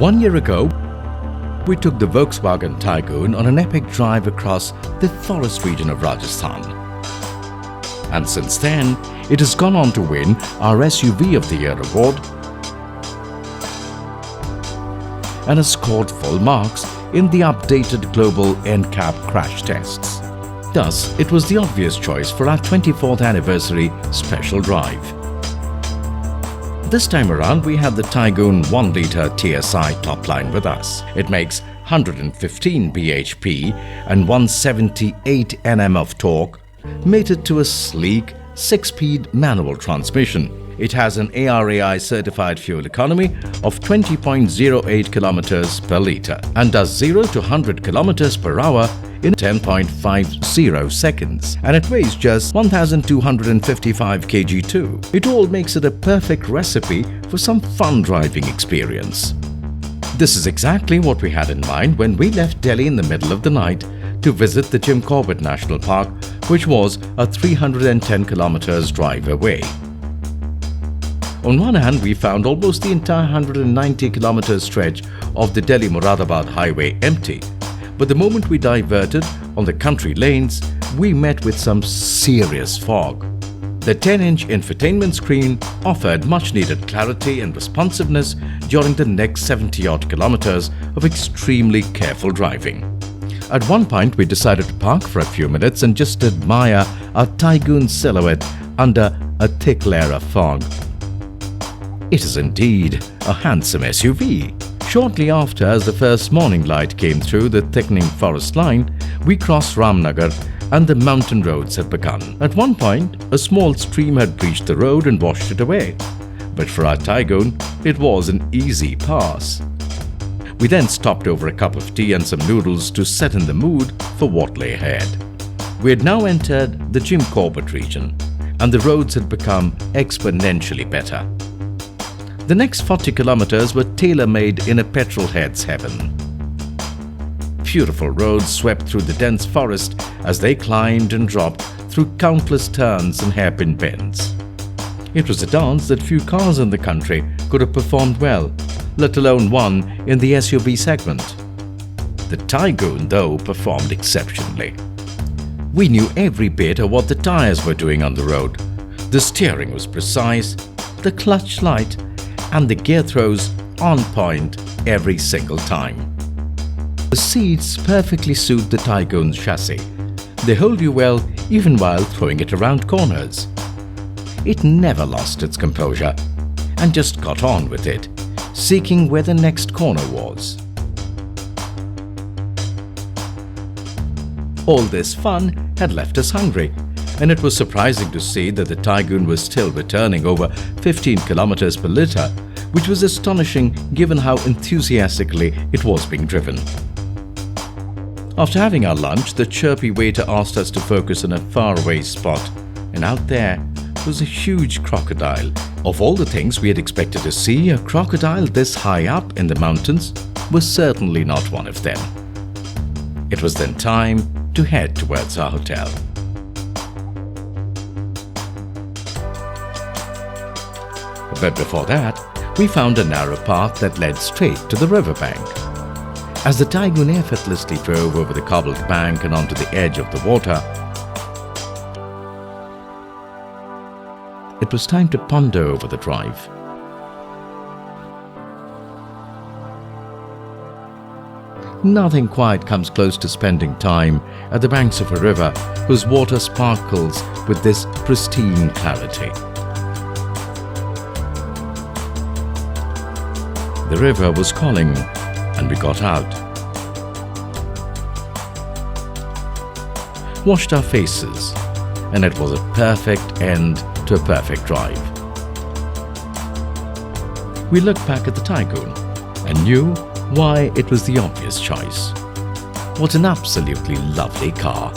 1 year ago, we took the Volkswagen Taigun on an epic drive across the forest region of Rajasthan. And since then, it has gone on to win our SUV of the Year award and has scored full marks in the updated global NCAP crash tests. Thus, it was the obvious choice for our 24th anniversary special drive. This time around, we had the Taigun 1-litre TSI top line with us. It makes 115 bhp and 178 Nm of torque, mated to a sleek 6-speed manual transmission. It has an ARAI certified fuel economy of 20.08 km per litre and does 0 to 100 km per hour in 10.50 seconds, and it weighs just 1,255 kg too. It all makes it a perfect recipe for some fun driving experience. This is exactly what we had in mind when we left Delhi in the middle of the night to visit the Jim Corbett National Park, which was a 310 km drive away. On one hand, we found almost the entire 190 km stretch of the Delhi-Moradabad highway empty. But the moment we diverted on the country lanes, we met with some serious fog. The 10-inch infotainment screen offered much-needed clarity and responsiveness during the next 70-odd kilometers of extremely careful driving. At one point, we decided to park for a few minutes and just admire our Taigun silhouette under a thick layer of fog. It is indeed a handsome SUV. Shortly after, as the first morning light came through the thickening forest line, we crossed Ramnagar and the mountain roads had begun. At one point, a small stream had breached the road and washed it away. But for our Taigun, it was an easy pass. We then stopped over a cup of tea and some noodles to set in the mood for what lay ahead. We had now entered the Jim Corbett region, and the roads had become exponentially better. The next 40 kilometers were tailor-made in a petrolhead's heaven. Beautiful roads swept through the dense forest as they climbed and dropped through countless turns and hairpin bends. It was a dance that few cars in the country could have performed well, let alone one in the SUV segment. The Taigun, though, performed exceptionally. We knew every bit of what the tires were doing on the road. The steering was precise, the clutch light, and the gear throws on point every single time. The seats perfectly suit the Taigun's chassis. They hold you well even while throwing it around corners. It never lost its composure and just got on with it, seeking where the next corner was. All this fun had left us hungry, and it was surprising to see that the Taigun was still returning over 15 km per litre, which was astonishing given how enthusiastically it was being driven. After having our lunch, the chirpy waiter asked us to focus on a faraway spot, and out there was a huge crocodile. Of all the things we had expected to see, a crocodile this high up in the mountains was certainly not one of them. It was then time to head towards our hotel. But before that, we found a narrow path that led straight to the riverbank. As the Taigun effortlessly drove over the cobbled bank and onto the edge of the water, it was time to ponder over the drive. Nothing quite comes close to spending time at the banks of a river whose water sparkles with this pristine clarity. The river was calling, and we got out. Washed our faces, and it was a perfect end to a perfect drive. We looked back at the Taigun and knew why it was the obvious choice. What an absolutely lovely car.